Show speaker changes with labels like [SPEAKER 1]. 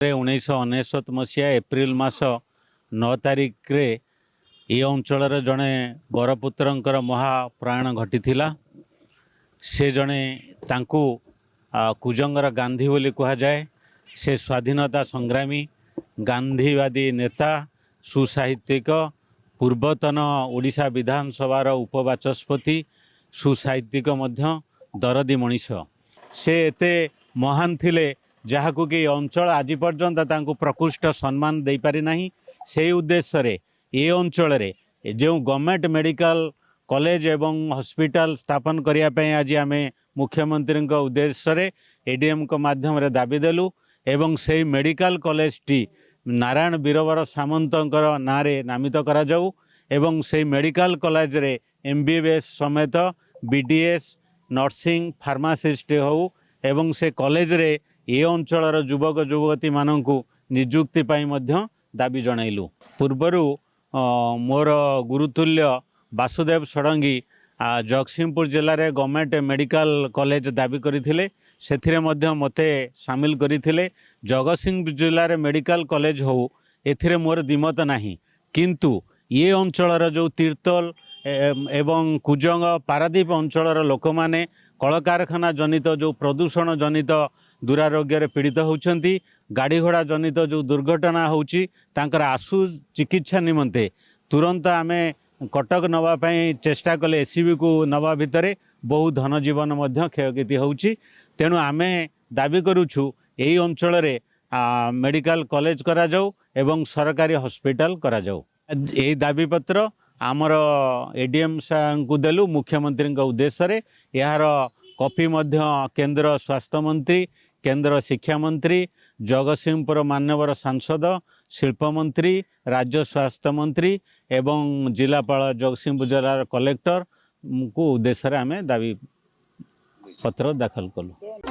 [SPEAKER 1] 1999 मसीहा एप्रिल मास 9 तारिख रे ये अंचल जड़े बरपुत्र महाप्राण घटी से जड़े तांकू कुजंगर गांधी बोली कह जाए। से स्वाधीनता संग्रामी गांधीवादी नेता सुसाहित्यिक पूर्वतन ओडिशा विधानसभार उपबाचस्पति सुसाहित्यिक दरदी मनीष से एते महान थिले जहाकू कि अंचल आज पर्यंत तांकू प्रकृष्ट सम्मान दे पारि नाही। से उद्देश्य रे ये अंचल रे जो गवर्नमेंट मेडिकल कॉलेज एवं हॉस्पिटल स्थापन करने आज आम मुख्यमंत्री उद्देश्य रे एडीएम को माध्यम रे दाबी देलु एवं से मेडिकल कॉलेज टी नारायण बीरवर सामंत ना रे नामित करा जाऊ एवं से मेडिकल कॉलेज रे एमबीबीएस समेत बीडीएस नर्सिंग फार्मासिस्ट हो एवं से कॉलेज रे ये अंचल युवक युवती मानू निजुक्ति पाई मध्य दाबी जनइलु। पूर्वरु मोर गुरुतुल्य वासुदेव षडंगी जगतसिंहपुर जिले में गवर्नमेंट मेडिकल कॉलेज दाबी करथिले सेथिरे मध्य मते शामिल करथिले। जगतसिंहपुर जिले में मेडिकल कॉलेज हो एथिरे मोर दिमत नाही, किंतु ये अंचल जो तीर्तोल एवं कुजंग पारादीप अंचल लोक माने कलकारखाना जनित जो प्रदूषण जनित दुरारोग्य पीड़ित होती गाड़ी घोड़ा जनित जो दुर्घटना होची तांकर आशु चिकित्सा निमंते तुरंत आमे कटक नवापाई चेष्टा कले एसीबी को नवा भितर बहु धन जीवन मध्य क्षयक्षति होची। तेणु आमे दाबी करूछु यही अंचल रे मेडिकल कॉलेज करा जाऊ एवं सरकारी हॉस्पिटल करा जाऊ। यही दाबी पत्र आमर एडीएम को देलु मुख्यमंत्री उद्देश्य रे। यार कॉपी मध्य केंद्र स्वास्थ्य मंत्री, केंद्र शिक्षा मंत्री, जगतसिंहपुर मान्यवर सांसद, शिल्प मंत्री, राज्य स्वास्थ्य मंत्री एवं जिलापाल जगतसिंहपुर जिलार कलेक्टर को उद्देश्य आमे दाबी पत्र दाखल कलु।